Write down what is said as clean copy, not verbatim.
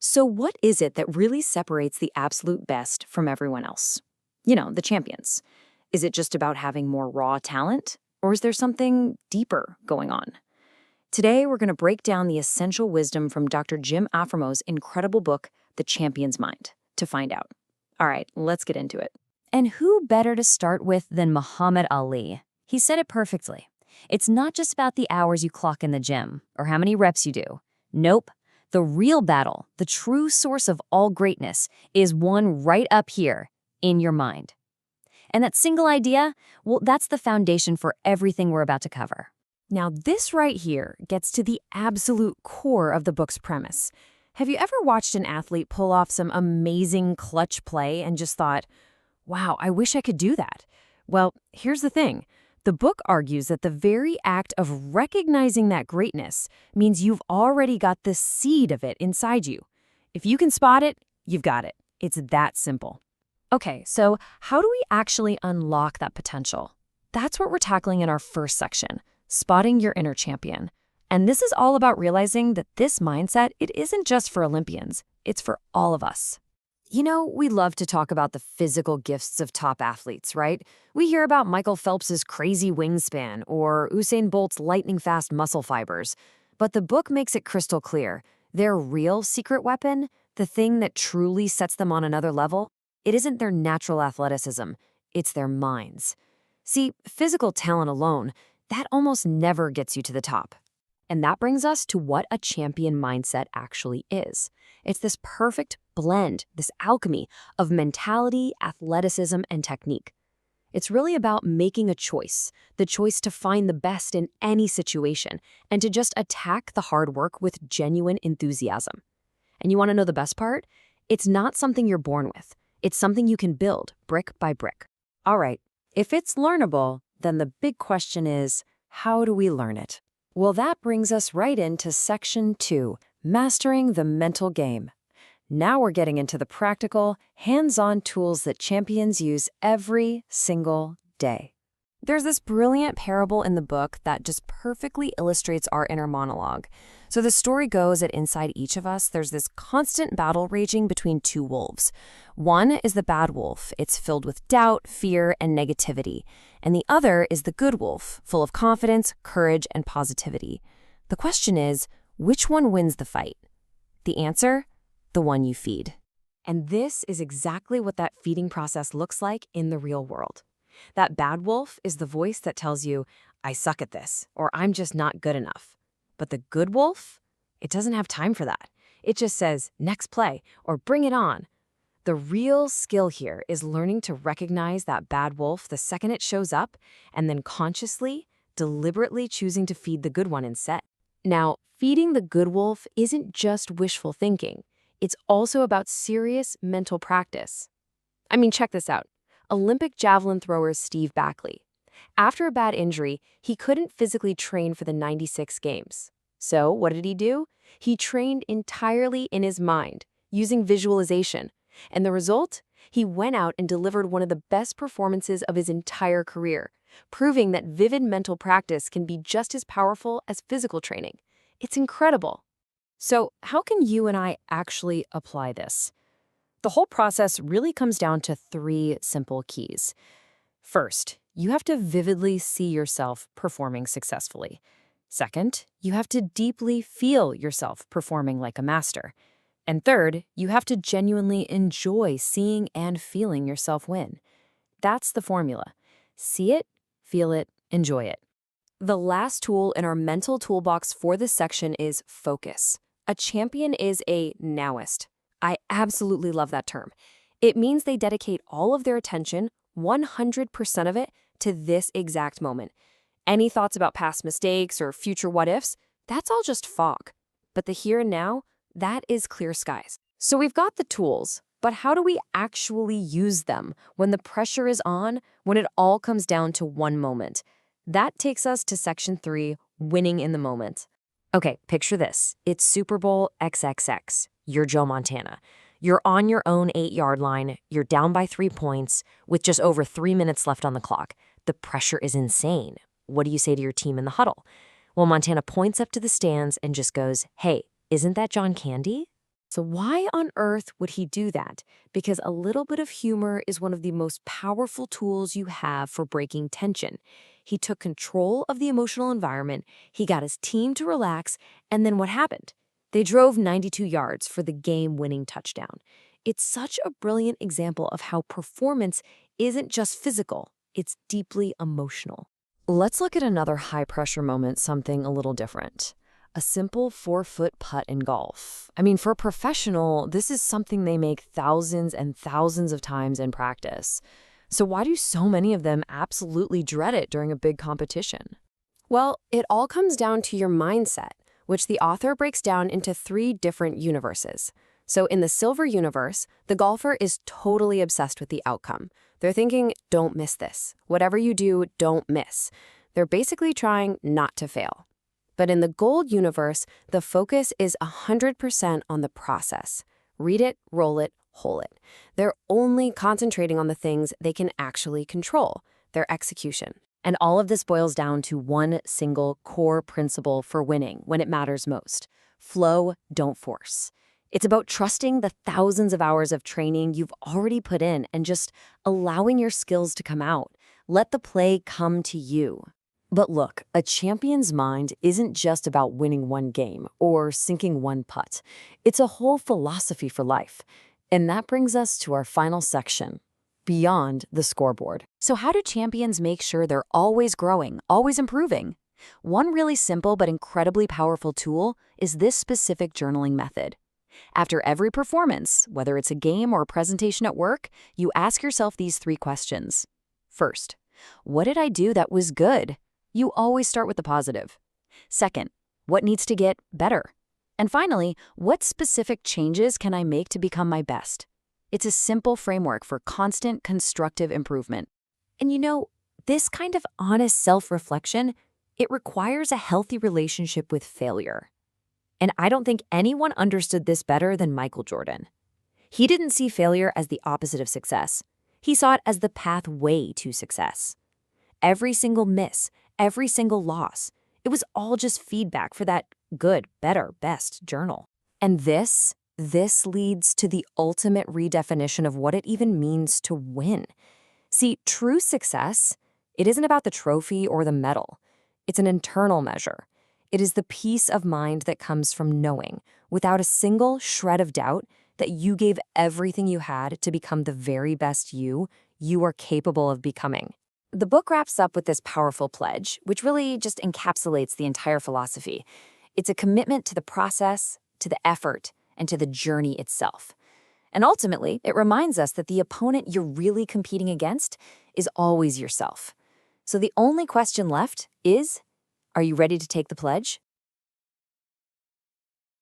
So, what is it that really separates the absolute best from everyone else? The champions. Is it just about having more raw talent? Or is there something deeper going on? Today, we're going to break down the essential wisdom from Dr. Jim Afremo's incredible book, The Champion's Mind, to find out. All right, let's get into it. And who better to start with than Muhammad Ali? He said it perfectly. It's not just about the hours you clock in the gym or how many reps you do. Nope. The real battle, the true source of all greatness, is one right up here in your mind. And that single idea, well, that's the foundation for everything we're about to cover. Now, this right here gets to the absolute core of the book's premise. Have you ever watched an athlete pull off some amazing clutch play and just thought, wow, I wish I could do that? Well, here's the thing. The book argues that the very act of recognizing that greatness means you've already got the seed of it inside you. If you can spot it, you've got it. It's that simple. Okay, so how do we actually unlock that potential? That's what we're tackling in our first section, spotting your inner champion. And this is all about realizing that this mindset, it isn't just for Olympians, it's for all of us. We love to talk about the physical gifts of top athletes, right? We hear about Michael Phelps's crazy wingspan or Usain Bolt's lightning-fast muscle fibers. But the book makes it crystal clear. Their real secret weapon, the thing that truly sets them on another level, it isn't their natural athleticism, it's their minds. See, physical talent alone, that almost never gets you to the top. And that brings us to what a champion mindset actually is. It's this perfect blend, this alchemy of mentality, athleticism, and technique. It's really about making a choice, the choice to find the best in any situation, and to just attack the hard work with genuine enthusiasm. And you want to know the best part? It's not something you're born with. It's something you can build brick by brick. All right, if it's learnable, then the big question is, how do we learn it? Well, that brings us right into Section 2, Mastering the Mental Game. Now we're getting into the practical, hands-on tools that champions use every single day. There's this brilliant parable in the book that just perfectly illustrates our inner monologue. So the story goes that inside each of us, there's this constant battle raging between two wolves. One is the bad wolf. It's filled with doubt, fear, and negativity. And the other is the good wolf, full of confidence, courage, and positivity. The question is, which one wins the fight? The answer? The one you feed. And this is exactly what that feeding process looks like in the real world. That bad wolf is the voice that tells you, I suck at this, or I'm just not good enough. But the good wolf, it doesn't have time for that. It just says, next play, or bring it on. The real skill here is learning to recognize that bad wolf the second it shows up, and then consciously, deliberately choosing to feed the good one instead. Now, feeding the good wolf isn't just wishful thinking. It's also about serious mental practice. I mean, check this out. Olympic javelin thrower Steve Backley. After a bad injury, he couldn't physically train for the 96 games. So what did he do? He trained entirely in his mind, using visualization. And the result? He went out and delivered one of the best performances of his entire career, proving that vivid mental practice can be just as powerful as physical training. It's incredible. So how can you and I actually apply this? The whole process really comes down to 3 simple keys. First, you have to vividly see yourself performing successfully. Second, you have to deeply feel yourself performing like a master. And third, you have to genuinely enjoy seeing and feeling yourself win. That's the formula. See it, feel it, enjoy it. The last tool in our mental toolbox for this section is focus. A champion is a nowist. I absolutely love that term. It means they dedicate all of their attention, 100% of it, to this exact moment. Any thoughts about past mistakes or future what-ifs, that's all just fog. But the here and now, that is clear skies. So we've got the tools, but how do we actually use them when the pressure is on, when it all comes down to one moment? That takes us to Section 3, winning in the moment. Okay, picture this. It's Super Bowl XXX. You're Joe Montana. You're on your own 8-yard line. You're down by 3 points with just over 3 minutes left on the clock. The pressure is insane. What do you say to your team in the huddle? Well, Montana points up to the stands and just goes, "Hey, isn't that John Candy?" So why on earth would he do that? Because a little bit of humor is one of the most powerful tools you have for breaking tension. He took control of the emotional environment, he got his team to relax, and then what happened? They drove 92 yards for the game-winning touchdown. It's such a brilliant example of how performance isn't just physical, it's deeply emotional. Let's look at another high-pressure moment, something a little different. A simple 4-foot putt in golf. I mean, for a professional, this is something they make thousands and thousands of times in practice. So why do so many of them absolutely dread it during a big competition? Well, it all comes down to your mindset, which the author breaks down into 3 different universes. So in the silver universe, the golfer is totally obsessed with the outcome. They're thinking, don't miss this. Whatever you do, don't miss. They're basically trying not to fail. But in the gold universe, the focus is 100% on the process. Read it, roll it, hole it. They're only concentrating on the things they can actually control, their execution. And all of this boils down to one single core principle for winning when it matters most. Flow, don't force. It's about trusting the thousands of hours of training you've already put in and just allowing your skills to come out. Let the play come to you. But look, a champion's mind isn't just about winning one game or sinking one putt. It's a whole philosophy for life. And that brings us to our final section, beyond the scoreboard. So how do champions make sure they're always growing, always improving? One really simple but incredibly powerful tool is this specific journaling method. After every performance, whether it's a game or a presentation at work, you ask yourself these 3 questions. First, what did I do that was good? You always start with the positive. Second, what needs to get better? And finally, what specific changes can I make to become my best? It's a simple framework for constant constructive improvement. And you know, this kind of honest self-reflection, it requires a healthy relationship with failure. And I don't think anyone understood this better than Michael Jordan. He didn't see failure as the opposite of success. He saw it as the pathway to success. Every single miss, every single loss, it was all just feedback for that good, better, best journal. And this leads to the ultimate redefinition of what it even means to win. See, true success, it isn't about the trophy or the medal. It's an internal measure. It is the peace of mind that comes from knowing, without a single shred of doubt, that you gave everything you had to become the very best you are capable of becoming. The book wraps up with this powerful pledge, which really just encapsulates the entire philosophy. It's a commitment to the process, to the effort, and to the journey itself. And ultimately, it reminds us that the opponent you're really competing against is always yourself. So the only question left is, are you ready to take the pledge?